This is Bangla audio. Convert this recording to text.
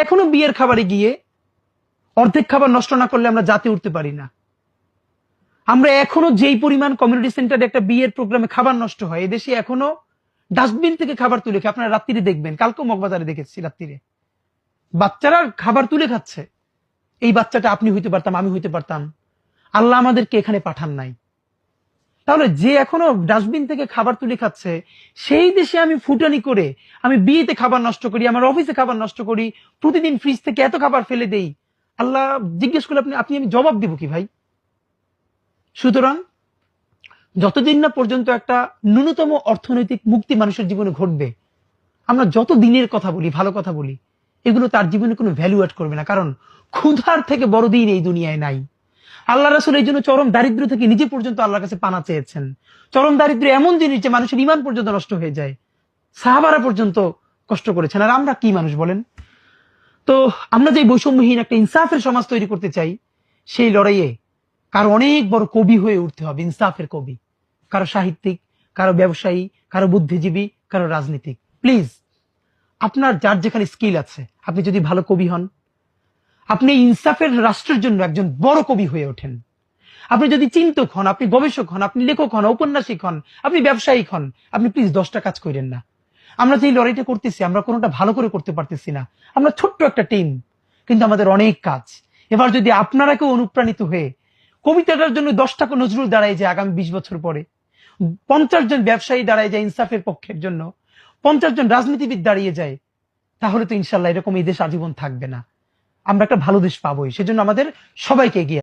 এখনো বিয়ের খাবারে গিয়ে অর্ধেক খাবার নষ্ট না করলে আমরা জাতে উঠতে পারি না। আমরা এখনো যেই পরিমাণ কমিউনিটি সেন্টারে একটা বিয়ের প্রোগ্রামে খাবার নষ্ট হয়, এদেশে এখনো ডাস্টবিন থেকে খাবার তুলে খায়। আপনারা রাত্রিরে দেখবেন, কালকেও মগবাজারে দেখেছি রাত্রিরে বাচ্চারা খাবার তুলে খাচ্ছে। এই বাচ্চাটা আপনি হইতে পারতাম, আমি হইতে পারতাম। আল্লাহ আমাদেরকে এখানে পাঠান নাই। তাহলে যে এখনো ডাস্টবিন থেকে খাবার তুলে খাচ্ছে, সেই দেশে আমি ফুটানি করে আমি বিয়েতে খাবার নষ্ট করি, আমার অফিসে খাবার নষ্ট করি, প্রতিদিন ফ্রিজ থেকে এত খাবার ফেলে দেই। আল্লাহ জিজ্ঞেস করলে আপনি আমি জবাব দিব কি ভাই? সুতরাং যতদিন না পর্যন্ত একটা ন্যূনতম অর্থনৈতিক মুক্তি মানুষের জীবনে ঘটবে, আমরা যত দিনের কথা বলি, ভালো কথা বলি, এগুলো তার জীবনে কোনো ভ্যালু অ্যাড করবে না। কারণ ক্ষুধার থেকে বড় দিন এই দুনিয়ায় নাই। আল্লাহ রাসূল এই জন্য চরম দারিদ্র থেকে নিজে পর্যন্ত আল্লাহর কাছে পানা চেয়েছেন। চরম দারিদ্র এমন জিনিস যে মানুষের ঈমান পর্যন্ত নষ্ট হয়ে যায়। সাহাবারা পর্যন্ত কষ্ট করেছেন, আর আমরা কি মানুষ বলেন? তো আমরা যে বৈষম্যহীন একটা ইনসাফের সমাজ তৈরি করতে চাই, সেই লড়াইয়ে কারো অনেক বড় কবি হয়ে উঠতে হবে, ইনসাফের কবি। কারো সাহিত্যিক, কারো ব্যবসায়ী, কারো বুদ্ধিজীবী, কারো রাজনীতিক। প্লিজ, আপনার যার যেখানে স্কিল আছে, আপনি যদি ভালো কবি হন, আপনি ইনসাফের রাষ্ট্রের জন্য একজন বড় কবি হয়ে ওঠেন। আপনি যদি চিন্তক হন, আপনি গবেষক হন, আপনি লেখক হন, ঔপন্যাসিক হন, আপনি ব্যবসায়িক হন, আপনি প্লিজ 10টা কাজ করেন না। আমরা যে লড়াইটা করতেছি, আমরা কোনোটা ভালো করে করতে পারতেছি না। আমরা ছোট্ট একটা টিম, কিন্তু আমাদের অনেক কাজ। এবার যদি আপনারা কেউ অনুপ্রাণিত হয়ে কবিতাটার জন্য 10টা নজরুল দাঁড়ায় যায় আগামী 20 বছর পরে, 50 জন ব্যবসায়ী দাঁড়ায় যায় ইনসাফের পক্ষের জন্য, 50 জন রাজনীতিবিদ দাঁড়িয়ে যায়, তাহলে তো ইনশাল্লাহ এরকম এই দেশ আজীবন থাকবে না। আমরা একটা ভালো দেশ পাবোই। সেজন্য আমাদের সবাইকে এগিয়ে